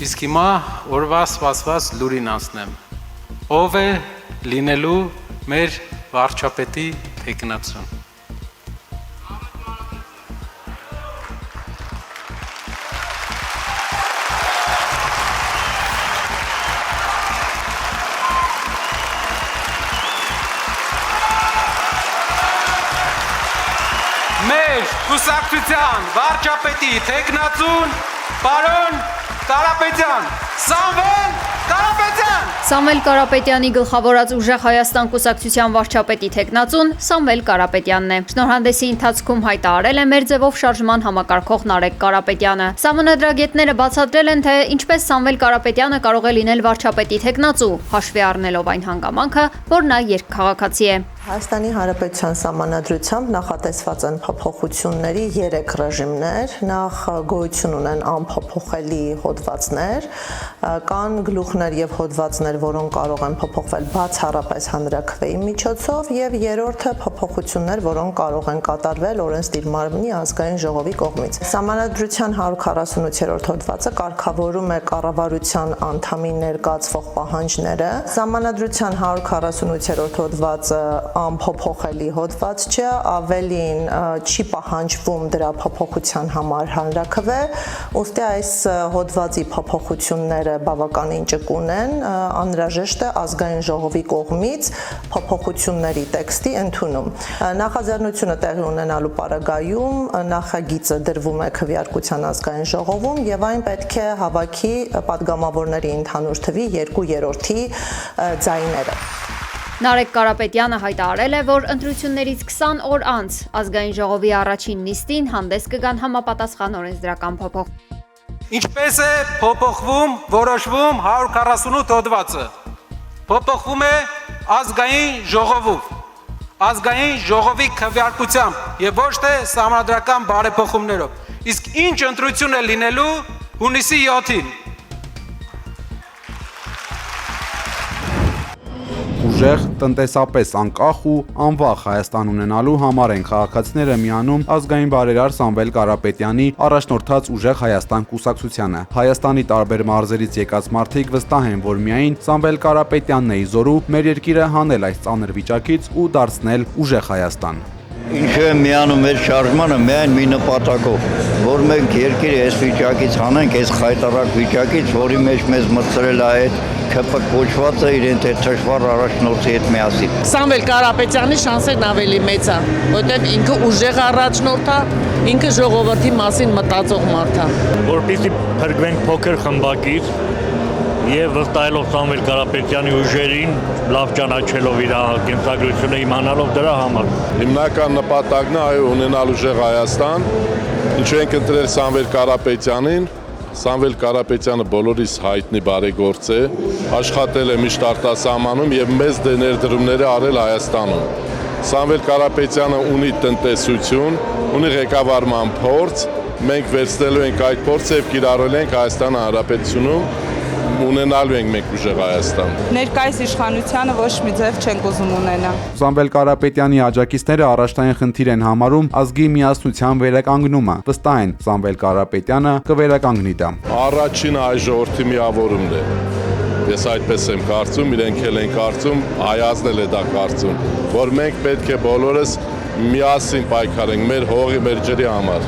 Իսկ հիմա օրվա սպասված լուրին անցնեմ։ Ով է լինելու մեր վարչապետի թեկնածուն։ Մեր կուսակցության վարչապետի թեկնածուն պարոն Կարապետյան, Սամվել Կարապետյան։ Սամվել Կարապետյանի գլխավորած Ուժեղ Հայաստան կուսակցության վարչապետի թեկնածուն Սամվել Կարապետյանն է։ Շնորհանդեսի ընթացքում հայտարարել է մեր ձևով շարժման համակարգող Նարեկ Կարապետյանը։ Սահմանադրագետները բացատրել են, թե ինչպես Սամվել Կարապետյանը կարող է լինել վարչապետի թեկնածու, հաշվի առնելով այն հանգամանքը, որ նա երկքաղաքացի է։ Հայաստանի Հանրապետության Սահմանադրությամբ նախատեսված են փոփոխությունների 3 ռեժիմներ, նախ գոյություն ունեն անփոփոխելի հոդվածներ, կան գլուխներ եւ հոդվածներ, որոնք կարող են փոփոխվել բացառապես հանրաքվեի միջոցով, եւ երրորդը փոփոխություններ, որոնք կարող են կատարվել օրենսդիր մարմնի ազգային ժողովի կողմից։ Սահմանադրության 148-րդ հոդվածը կարգավորում է կառավարության անդամի ներկայացվող պահանջները։ Սահմանադրության 148-րդ հոդվածը անփոփոխելի հոդված չէ, ավելին չի պահանջվում դրա փոփոխության համար հանրաքվե, ուստի այս հոդվածի փոփոխությունները բավականին ճկուն են, անհրաժեշտ է ազգային ժողովի կողմից փոփոխությունների տեքստի ընդունում։ Նախաձեռնությունը տեղի ունենալու պարագայում նախագիծը դրվում է քվեարկության ազգային ժողովում եւ այն պետք է հավաքի падգամավորների ընդհանուր թվի 2/3 ձայները։ Նարեկ Կարապետյանը հայտարարել է, որ ընտրություններից 20 օր անց ազգային ժողովի առաջին նիստին հանդես կգան համապատասխան օրենսդրական փոփոխ։ Ինչպես է փոփոխվում, որոշվում 148 հոդվածը։ Փոփոխվում է ազգային ժողովով, ազգային ժողովի քվեարկությամբ եւ ոչ թե սահմանադրական բարեփոխումներով։ Իսկ ինչ ընտրություն է լինելու հունիսի 7-ին։ Ուժեղ, տնտեսապես անկախ ու անվախ Հայաստան ունենալու համար են քաղաքացիները միանում ազգային բարերար Սամվել Կարապետյանի առաջնորդած Ուժեղ Հայաստան կուսակցությանը։ Հայաստանի տարբեր մարզերից եկած մարդիկ վստահ են, որ միայն Սամվել Կարապետյանն է զորու մեր երկիրը հանել այս ծանր վիճակից ու դարձնել Ուժեղ Հայաստան։ Ինչու է միանում մեր շարժմանը միայն մի նպատակով, որ մենք երկիրը այս վիճակից հանենք, այս խայտառակ վիճակից, որի մեջ մեզ մտցրել է այդ ՔՊ կոչվածը իրենց այդ թշվառ առաջնորդի հետ միասին։ Սամվել Կարապետյանի շանսերն ավելի մեծ է, որտեղ ինքը ուժեղ առաջնորդ է, ինքը ժողովրդի մասին մտածող մարդ է։ Որպեսզի փրկվենք փոքր խմբակից եւ վստահելով Սամվել Կարապետյանի ուժերին, լավ ճանաչելով իր կենսագրությունը իմանալով դրա համար։ Հիմնական նպատակն է այո ունենալ Ուժեղ Հայաստան, ինչու ենք ընտրել Սամվել Կարապետյանին։ Սամվել Կարապետյանը բոլորիս հայտնի բարեգործ է, աշխատել է միշտ արտասահմանում եւ մեծ ներդրումներ է արել Հայաստանում։ Սամվել Կարապետյանը ունի տնտեսություն, ունի ղեկավարման փորձ, մենք վերցնելու ենք այդ փորձը եւ կիրառել ենք Հայաստան Հանրապետությունում, ունենալու ենք մենք Ուժեղ Հայաստան։ Ներկայիս իշխանությանը ոչ մի ձև չենք ուզում ունենալ։ Սամվել Կարապետյանի աջակիցները առաջնային խնդիր են համարում ազգի միասնության վերականգնումը։ Վստահ են Սամվել Կարապետյանը կվերականգնի դա։ Առաջինը այ ժողովրդի միավորումն է։ Ես այդպես եմ կարծում, իրենք էլ են կարծում, Հայազն էլ է դա կարծում, որ մենք պետք է բոլորս միասին պայքարենք մեր հողի, մեր ջրի համար։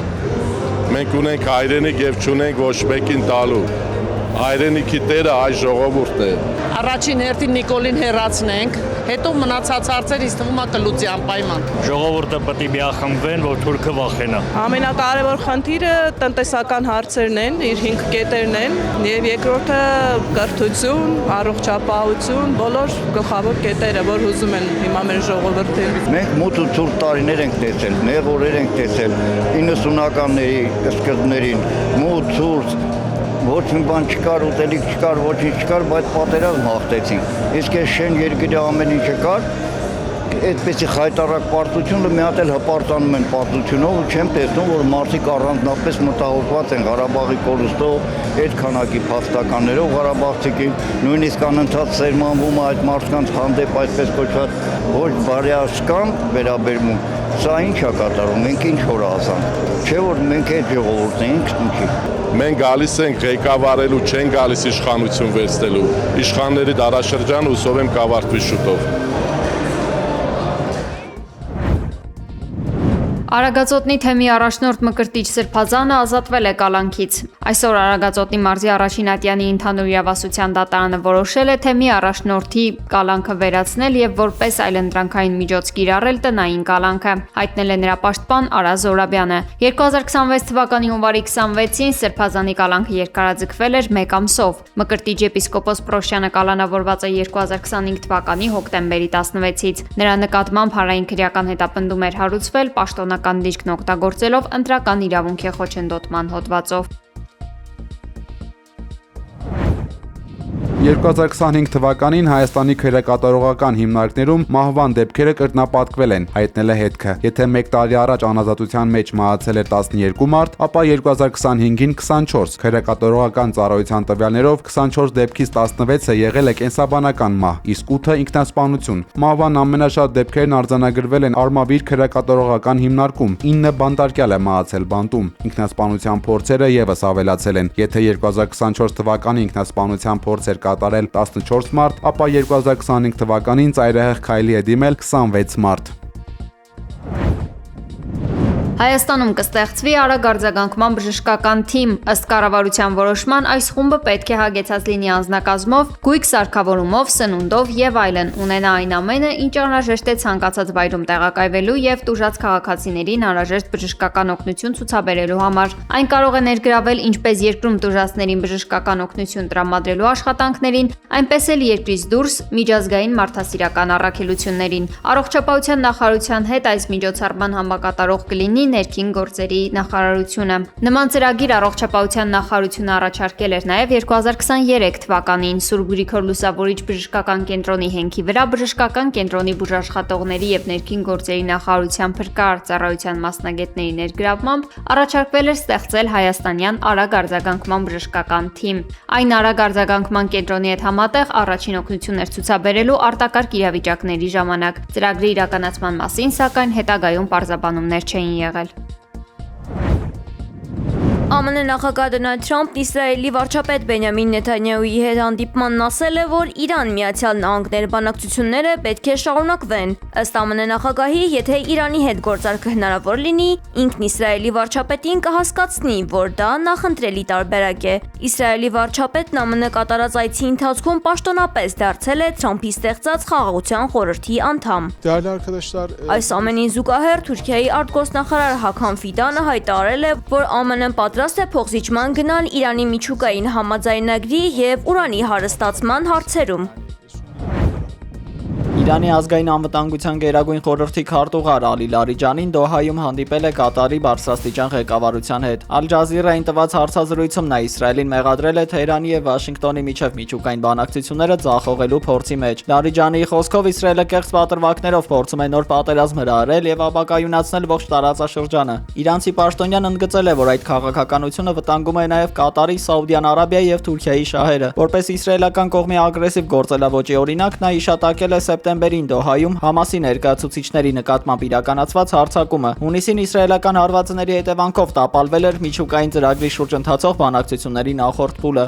Մենք ունենք հայրենիք եւ չունենք ոչ մեկին տալու։ Հայրենիքի տերը այս ժողովուրդն է։ Առաջին հերթին Նիկոլին հեռացնենք, հետո մնացած հարցեր ինձ թվում է կլուծի անպայման։ Ժողովուրդը պետք է միախմբվեն, որ թուրքը վախենա։ Ամենակարևոր խնդիրը տնտեսական հարցերն են, իր 5 կետերն են, եւ երկրորդը կրթություն, առողջապահություն, բոլոր գլխավոր կետերը, որ ուզում են հիմա մեր ժողովուրդը։ Մենք մութ ու ցուրտ տարիներ ենք տեսել, նեղ օրեր ենք տեսել 90-ականների սկզբներին, մութ, ցուրտ ոչ մի բան չկար, ուտելիք չկար, ոչինչ չկար, բայց պատերազմ հաղթեցինք։ Իսկ այս շեն երկրի ամեն ինչը կար, այդպեսի խայտառակ պարտությունը մի հատ էլ հպարտանում են պարտությունով ու չեմ տեսնում, որ մարդիկ առանձնապես մտահոգված են Ղարաբաղի կորուստով, այդ քանակի փախստականներով ղարաբաղցիքին, նույնիսկ անընդհատ սերմանվում է այդ մարդկանց հանդեպ այսպես կոչված ոչ բարեհաշկան վերաբերմունք։ Սա ինչ է կատարում, մենք ինչ որ ասանք, չէ որ մենք այդ ժողովուրդն ենք, ինչի։ Մենք գալիս ենք ղեկավարելու, չեն գալիս իշխանություն վերցնելու։ Իշխանների դարաշրջանը հուսով եմ կավարտվի շուտով։ Արագածոտնի թեմի առաջնորդ Մկրտիչ Սրբազանը ազատվել է կալանքից։ Այսօր Արագածոտնի մարզի առաջին ատյանի ընդհանուր իրավասության դատարանը որոշել է թեմի առաջնորդի կալանքը վերացնել եւ որպես այլընտրանքային միջոց կիրառել տնային կալանքը, հայտնել է նրա պաշտպան Արա Զորաբյանը։ 2026 թվականի հունվարի 26-ին Սրբազանի կալանքը երկարաձգվել էր 1 ամսով։ Մկրտիչ եպիսկոպոս Պրոշյանը կալանավորված է 2025 թվականի հոկտեմբերի 16-ից։ Նրա նկատմամբ հանրային քրեական հետապնդում էր հարուցվել պաշտոնական դիրքն օգտագործելով ընտրական իրավունքի խոչընդոտման հոդվածով։ 2025 թվականին Հայաստանի քրեկատարողական հիմնարկներում մահվան դեպքերը կրկնապատկվել են, հայտնել է հետքը։ Եթե 1 տարի առաջ անազատության մեջ մահացել էր 12 մարդ, ապա 2025-ին 24, քրեկատարողական ծառայության տվյալներով 24 դեպքից 16-ը եղել է կենսաբանական մահ, իսկ 8-ը ինքնասպանություն։ Մահվան ամենաշատ դեպքերն արձանագրվել են Արմավիր քրեկատարողական հիմնարկում, 9 բանտարկյալ է մահացել բանտում։ Ինքնասպանության փորձերը եւս ավելացել են։ Եթե 2024 թվականի ինքնասպանության փորձեր կատարել 14 մարդ, ապա 2025 թվականին ծայրահեղ քայլի է դիմել 26 մարդ։ Հայաստանում կստեղծվի արագ արձագանքման բժշկական թիմ, ըստ կառավարության որոշման այս խումբը պետք է հագեցած լինի անձնակազմով, գույք սարքավորումով, սնունդով եւ այլն, ունենա այն ամենը, ինչ անհրաժեշտ է ցանկացած վայրում տեղակայվելու եւ տուժած քաղաքացիներին անհրաժեշտ բժշկական օգնություն ցուցաբերելու համար։ Այն կարող է ներգրավել ինչպես երկրում տուժածներին բժշկական օգնություն տրամադրելու աշխատանքներին, այնպես էլ երկրից դուրս միջազգային մարդասիրական առաքելություններին։ Առողջապահության նախարարության հետ այս միջոցառման համակատարող կլինի ներքին գործերի նախարարությունը։ Նման ծրագիր առողջապահության նախարարությունը առաջարկել էր նաև 2023 թվականին Սուրբ Գրիգոր Լուսավորիչ բժշկական կենտրոնի հենքի վրա բժշկական կենտրոնի բուժաշխատողների եւ ներքին գործերի նախարարության փրկարար ծառայության մասնագետների ներգրավմամբ առաջարկվել էր ստեղծել հայաստանյան արագ արձագանքման բժշկական թիմ։ Այն արագ արձագանքման կենտրոնի հետ համատեղ առաջին օգնություններ ցուցաբերելու արտակարգ իրավիճակների ժամանակ։ Ծրագրի իրականացման մասին սակայն հետագայում պարզաբանումներ չէին եղել։ ԱՄՆ նախագահ Դոնալդ Թրամփն Իսրայելի վարչապետ Բենյամին Նեթանյահուի հետ հանդիպմանն ասել է, որ Իրան-Միացյալ Նահանգներ բանակցությունները պետք է շարունակվեն։ Ըստ ԱՄՆ նախագահի, եթե Իրանի հետ գործարքը հնարավոր լինի, ինքն Իսրայելի վարչապետին կհասկացնի, որ դա նախընտրելի տարբերակ է։ Իսրայելի վարչապետն ԱՄՆ կատարած այցի ընթացքում պաշտոնապես դարձել է Թրամփի ստեղծած Խաղաղության խորհրդի անդամ։ Այս ամենին զուգահեռ Թուրքիայի արտգործնախարար Հական Ֆիդանը հայտարարել է, որ ԱՄՆ-ն պատրաստ է փոխզիջման գնալ Իրանի միջուկային համաձայնագրի եւ ուրանի հարստացման հարցերում։ Իրանի ազգային անվտանգության գերագույն խորհրդի քարտուղար Ալի Լարիջանին Դոհայում հանդիպել է Կատարի բարձրաստիճան ղեկավարության հետ։ Ալ Ջազիրային տված հարցազրույցում նա Իսրայելին մեղադրել է Թեհրանի եւ Վաշինգտոնի միջև միջուկային բանակցությունները ձախողելու փորձի մեջ։ Լարիջանի խոսքով Իսրայելը կեղծ պատրվակներով փորձում է նոր պատերազմ հրահրել եւ ապակայունացնել ողջ տարածաշրջանը։ Իրանցի պաշտոնյան ընդգծել է, որ այդ քաղաքականությունը վտանգում է նաեւ Կատարի, Սաուդյան Արաբիայի եւ Թուրքիայի շահերը։ Որպես իսրայելական կողմի ագրեսիվ գործելավոճի օրինակ նա հիշատակել է սեպտեմբերին Դոհայում Համասի ներկայացուցիչների նկատմամբ իրականացված հարձակումը։ Հունիսին իսրայելական հարվածների հետևանքով տապալվել էր միջուկային ծրագրի շուրջ ընթացող բանակցությունների նախորդ փուլը։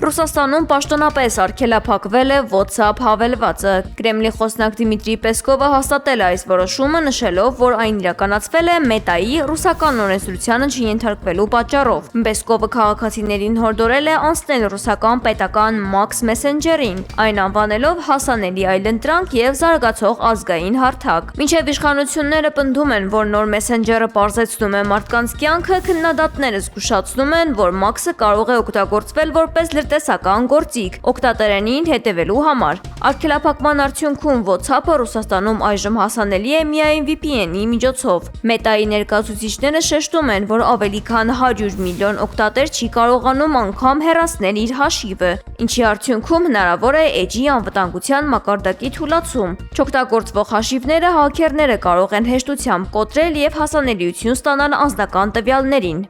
Ռուսաստանում պաշտոնապես արգելափակվել է WhatsApp հավելվածը։ Կրեմլի խոսնակ Դիմիտրի Պեսկովը հաստատել է այս որոշումը, նշելով, որ այն իրականացվել է Մետայի ռուսական օրենսդրությանը չենթարկվելու պատճառով։ Պեսկովը քաղաքացիներին հորդորել է անցնել ռուսական պետական Max Messenger-ին, այն անվանելով հասանելի այլընտրանք եւ զարգացող ազգային հարթակ։ Մինչև իշխանությունները պնդում են, որ նոր Messenger-ը պարզեցնում է մարդկանց կյանքը, քննադատները զգուշացնում են, որ Max-ը կարող է օգտագործվել որպես տեսական գործիք օգտատերերին հետևելու համար։ Արգելափակման արդյունքում WhatsApp-ը Ռուսաստանում այժմ հասանելի է միայն VPN-ի միջոցով։ Մետայի ներկայացուցիչները շեշտում են, որ ավելի քան 100 միլիոն օգտատեր չի կարողանում անգամ հեռացնել իր հաշիվը, ինչի արդյունքում հնարավոր է Edge-ի անվտանգության մակարդակի թուլացում։ Չօգտագործվող հաշիվները հաքերները կարող են հեշտությամբ կոտրել եւ հասանելիություն ստանալ անձնական տվյալներին։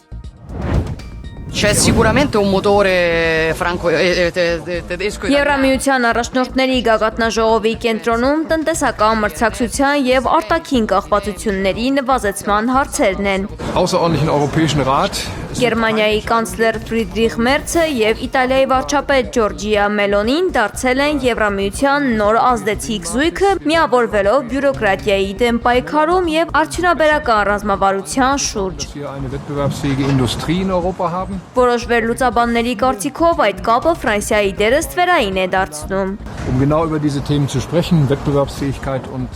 C'è sicuramente un motore tedesco. Եվրամիության առաջնորդների գագաթնաժողովի կենտրոնում տնտեսական մրցակցության եւ արտաքին կախվածությունների նվազեցման հարցերն են։ Außerordentlichen Europäischen Rat. Գերմանիայի կանցլեր Ֆրիդրիխ Մերցը եւ Իտալիայի վարչապետ Ջորջիա Մելոնին դարձել են Եվրամիության նոր ազդեցիկ զույգը, միավորվելով բյուրոկրատիայի դեմ պայքարում եւ արդյունաբերական ռազմավարության շուրջ։ Որոշ վերլուծաբանների կարծիքով այդ կապը Ֆրանսիայի դերը ստվերային է դարձնում։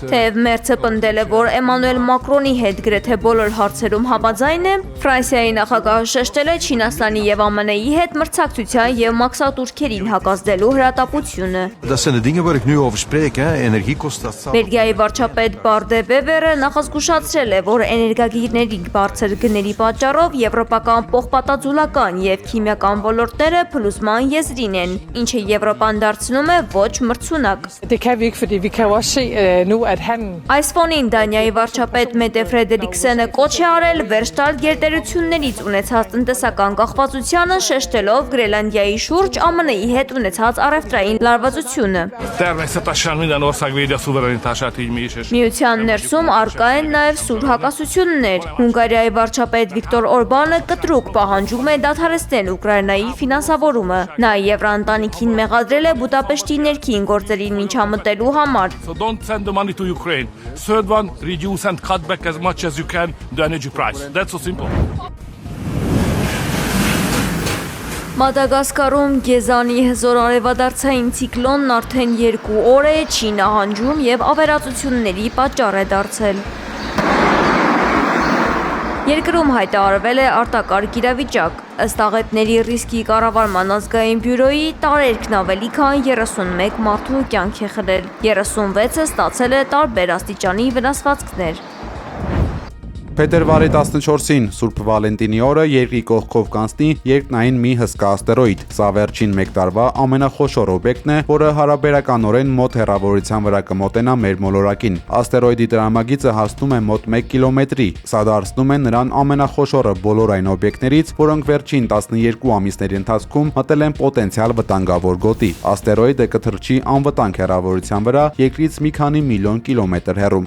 Թեև Մերցը պնդել է, որ Էմանուել Մակրոնի հետ գրեթե բոլոր հարցերում համաձայն է, Ֆրանսիայի նախագահը շեշտել է Չինաստանի եւ ԱՄՆ-ի հետ մրցակցության եւ մաքսատուրքերին հակազդելու հրատապությունը։ Բելգիայի վարչապետ Բարդե Վեվերը նախազգուշացրել է, որ էներգագիրների բարձր գների պատճառով եվրոպական պողպատաձուլական եւ քիմիական ոլորտները փլուզման եզրին են, ինչը Եվրոպան դարձնում է ոչ մրցունակ։ Այս ֆոնին Դանիայի վարչապետ Մետե Ֆրեդերիկսենը կոչ է արել վերջ տալ գերտերություններից ունեցած տնտեսական կախվածությանը, շեշտելով Գրենլանդիայի շուրջ ԱՄՆ-ի հետ ունեցած առևտրային լարվածությունը։ Միության ներսում առկա են նաև սուր հակասություններ։ Հունգարիայի վարչապետ Վիկտոր Օրբանը կտրուկ պահանջում է դադարեցնել Ուկրաինայի ֆինանսավորումը։ Նա Եվրաընտանիքին մեղադրել է Բուդապեշտի ներքին գործերին միջամտելու համար։ Մադագասկարում Գեզանի հզոր արևադարձային ցիկլոնն արդեն 2 օր է չի նահանջում եւ ավերածությունների պատճառ է դարձել։ Երկրում հայտարարվել է արտակարգ իրավիճակ։ Ըստ աղետների ռիսկի կառավարման ազգային բյուրոյի տարերքն ավելի քան 31 մարդու կյանք է խլել։ 36-ը ստացել է տարբեր աստիճանի վնասվածքներ։ Փետրվարի 14-ին Սուրբ Վալենտինի օրը երկրի կողքով կանցնի երկնային մի հսկա աստերոիդ։ Սա վերջին 1 տարվա ամենախոշոր օբյեկտն է, որը հարաբերականորեն մոտ հեռավորության վրա կմոտենա մեր մոլորակին։ Աստերոիդի տրամագիծը հասնում է մոտ 1 կիլոմետրի։ Սա դարձնում է նրան ամենախոշորը բոլոր այն օբյեկտներից, որոնք վերջին 12 ամիսների ընթացքում մտել են պոտենցիալ վտանգավոր գոտի։ Աստերոիդը կթռչի անվտանգ հեռավորության վրա երկրից մի քանի միլիոն կիլոմետր հեռու։